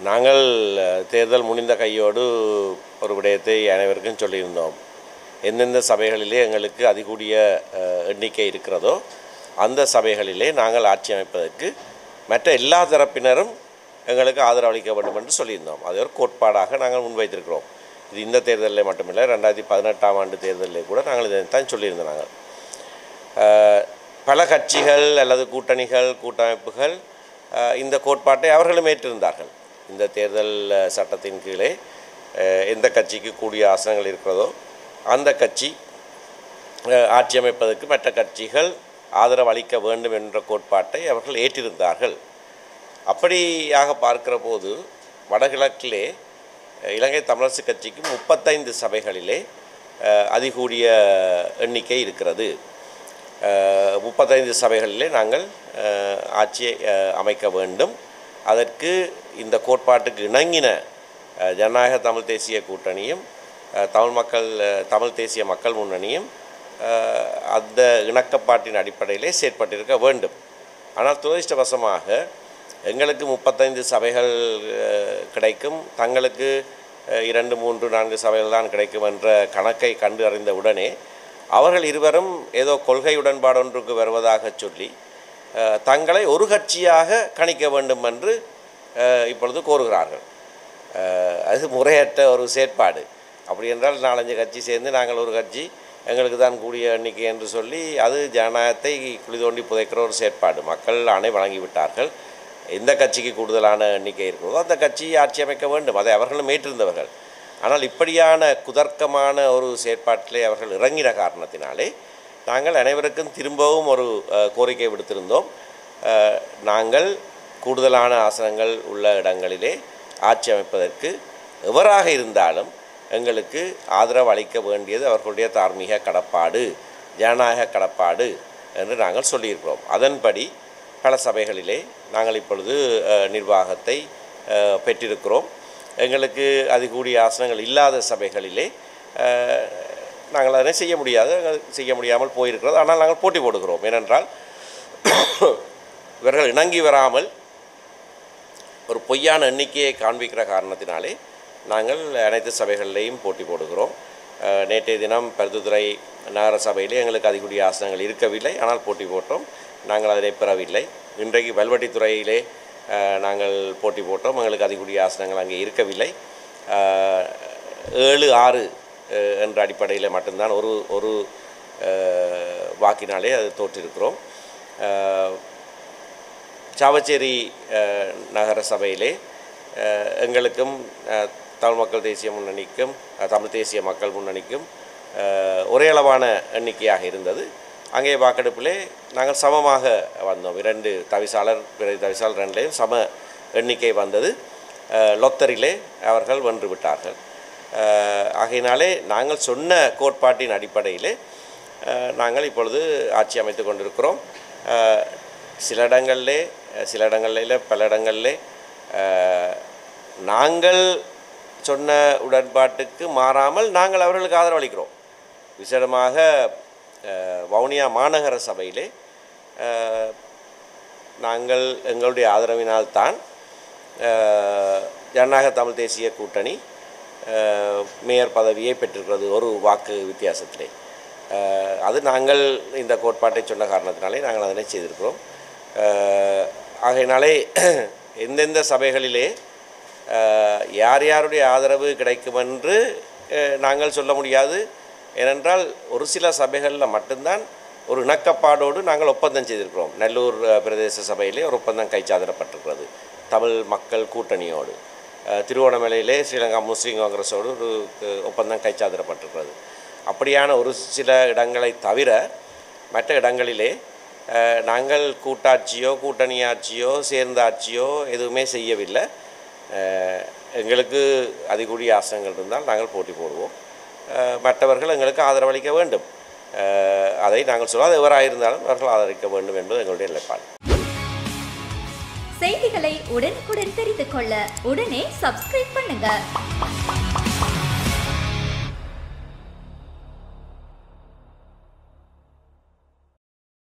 நாங்கள் தேர்தல் முடிந்த கையோடு ஒரு விடயத்தை அனைவருக்கும் சொல்லியிருந்தோம். எந்தெந்த சபைகளிலே எங்களுக்கு அதிகூடிய எண்ணிக்கை இருக்கிறதோ அந்த சபைகளிலே நாங்கள் ஆட்சி அமைப்பதற்கு மற்ற எல்லா தரப்பினரும் எங்களுக்கு ஆதரவளிக்க வேண்டும் என்று சொல்லியிருந்தோம். அது ஒரு கோட்பாடாக நாங்கள் முன்வைத்திருக்கிறோம். இது இந்த தேர்தலில் மட்டுமில்லை, 2018ஆம் ஆண்டு தேர்தலில் கூட நாங்கள் இதைத்தான் சொல்லியிருந்தோம். நாங்கள் பல கட்சிகள் அல்லது கூட்டணிகள் கூட்டமைப்புகள் இந்த கோட்பாட்டை அவர்களும் ஏற்றிருந்தார்கள். இந்த தேர்தல் சட்டத்தின் கீழே எந்த கட்சிக்கு கூடிய ஆசனங்கள் இருக்கிறதோ அந்த கட்சி ஆட்சி அமைப்பதற்கு மற்ற கட்சிகள் ஆதரவு அளிக்க வேண்டும் என்ற கோட்பாட்டை அவர்கள் ஏற்றிருந்தார்கள். அப்படியாக பார்க்கிற போது வடகிழக்கிலே இலங்கை தமிழரசு கட்சிக்கு 35 சபைகளிலே அதிகூடிய எண்ணிக்கை இருக்கிறது. 35 சபைகளிலே நாங்கள் ஆட்சியை அமைக்க வேண்டும். அதற்கு இந்த கோட்பாட்டுக்கு இணங்கின ஜனநாயக தமிழ் தேசிய கூட்டணியும் தமிழ் தேசிய மக்கள் முன்னணியும் அந்த இணக்கப்பாட்டின் அடிப்படையிலே செயற்பட்டிருக்க வேண்டும். ஆனால் துரதிர்ஷ்டவசமாக எங்களுக்கு 35 சபைகள் கிடைக்கும், தங்களுக்கு 2, 3, 4 சபைகள் தான் கிடைக்கும் என்ற கணக்கை கண்டு அறிந்த உடனே அவர்கள் இருவரும் ஏதோ கொள்கை உடன்பாடு ஒன்றுக்கு வருவதாக சொல்லி தங்களை ஒரு கட்சியாக கணிக்க வேண்டும் என்று இப்பொழுது கோருகிறார்கள். அது முறையற்ற ஒரு செயற்பாடு. அப்படி என்றால் 4-5 கட்சி சேர்ந்து நாங்கள் ஒரு கட்சி எங்களுக்கு தான் கூடிய எண்ணிக்கை என்று சொல்லி அது ஜனநாயகத்தை குழி தோண்டி புதைக்கிற ஒரு செயற்பாடு. மக்கள் ஆணை வழங்கிவிட்டார்கள். எந்த கட்சிக்கு கூடுதலான எண்ணிக்கை இருக்கிறதோ அந்த கட்சி ஆட்சி அமைக்க வேண்டும். அதை அவர்களும் ஏற்றிருந்தவர்கள். ஆனால் இப்படியான குதர்க்கமான ஒரு செயற்பாட்டிலே அவர்கள் இறங்கின காரணத்தினாலே நாங்கள் அனைவருக்கும் திரும்பவும் ஒரு கோரிக்கை விடுத்திருந்தோம். நாங்கள் கூடுதலான ஆசனங்கள் உள்ள இடங்களிலே ஆட்சி அமைப்பதற்கு எவராக இருந்தாலும் எங்களுக்கு ஆதரவு அளிக்க வேண்டியது அவர்களுடைய தார்மீக கடப்பாடு, ஜனநாயக கடப்பாடு என்று நாங்கள் சொல்லியிருக்கிறோம். அதன்படி பல சபைகளிலே நாங்கள் இப்பொழுது நிர்வாகத்தை பெற்றிருக்கிறோம். எங்களுக்கு அதிகூடிய ஆசனங்கள் இல்லாத சபைகளிலே நாங்கள் அதனை செய்ய முடியாமல் போயிருக்கிறது. ஆனால் நாங்கள் போட்டி போடுகிறோம். ஏனென்றால் இவர்கள் இணங்கி வராமல் ஒரு பொய்யான எண்ணிக்கையை காண்பிக்கிற காரணத்தினாலே நாங்கள் அனைத்து சபைகளிலேயும் போட்டி போடுகிறோம். நேற்றைய தினம் பருத்தித்துறை நகர சபையிலே எங்களுக்கு அதிகூடிய ஆசனங்கள் இருக்கவில்லை, ஆனால் போட்டி போட்டோம். நாங்கள் அதனை பெறவில்லை. இன்றைக்கு வல்வெட்டித்துறையிலே நாங்கள் போட்டி போட்டோம். எங்களுக்கு அதிகூடிய ஆசனங்கள் அங்கே இருக்கவில்லை. 7-6 என்ற அடிப்படையில் மட்டும்தான் ஒரு வாக்கினாலே அது தோற்றிருக்கிறோம். சாவச்சேரி நகர சபையிலே எங்களுக்கும் தமிழ் மக்கள் தேசிய முன்னணிக்கும் தமிழ் தேசிய மக்கள் முன்னணிக்கும் ஒரே அளவான எண்ணிக்கையாக இருந்தது. அங்கே வாக்கெடுப்பிலே நாங்கள் சமமாக வந்தோம். 2 தவிசாளர் பிரதி தவிசாளர் 2லேயும் சம எண்ணிக்கை வந்தது. லொத்தரிலே அவர்கள் வென்று விட்டார்கள். ஆகையினாலே நாங்கள் சொன்ன கோட்பாட்டின் அடிப்படையிலே நாங்கள் இப்பொழுது ஆட்சி அமைத்து கொண்டிருக்கிறோம். சில இடங்களில் பல இடங்களிலே நாங்கள் சொன்ன உடன்பாட்டுக்கு மாறாமல் நாங்கள் அவர்களுக்கு ஆதரவு அளிக்கிறோம். விசேடமாக வவுனியா மாநகர சபையிலே நாங்கள் எங்களுடைய ஆதரவினால்தான் ஜனநாயக தமிழ் தேசிய கூட்டணி மேயர் பதவியை பெற்றிருக்கிறது, ஒரு வாக்கு வித்தியாசத்திலே. அது நாங்கள் இந்த கோட்பாட்டை சொன்ன காரணத்தினாலே நாங்கள் அதனை செய்திருக்கிறோம். ஆகையினாலே எந்தெந்த சபைகளிலே யார் யாருடைய ஆதரவு கிடைக்குமென்று நாங்கள் சொல்ல முடியாது. ஏனென்றால் ஒரு சில சபைகளில் மட்டும்தான் ஒரு இணக்கப்பாடோடு நாங்கள் ஒப்பந்தம் செய்திருக்கிறோம். நல்லூர் பிரதேச சபையிலே ஒரு ஒப்பந்தம் கைச்சாதிடப்பட்டிருக்கிறது தமிழ் மக்கள் கூட்டணியோடு. திருவோணமலையிலே ஸ்ரீலங்கா முஸ்லீம் காங்கிரஸோடு ஒரு ஒப்பந்தம் கைச்சாதிடப்பட்டிருக்கிறது. அப்படியான ஒரு சில இடங்களை தவிர மற்ற இடங்களிலே நாங்கள் கூட்டாட்சியோ கூட்டணி ஆட்சியோ சேர்ந்த ஆட்சியோ எதுவுமே செய்யவில்லை. எங்களுக்கு அதிகூடிய ஆசனங்கள் இருந்தால் நாங்கள் போட்டி போடுவோம். மற்றவர்கள் எங்களுக்கு ஆதரவளிக்க வேண்டும். அதை நாங்கள் சொல்லாத எவராயிருந்தாலும் அவர்கள் ஆதரிக்க வேண்டும் என்பது எங்களுடைய நிலைப்பாடு. செய்திகளை உடனுக்குடன் தெரிந்து கொள்ள உடனே சப்ஸ்கிரைப் பண்ணுங்க.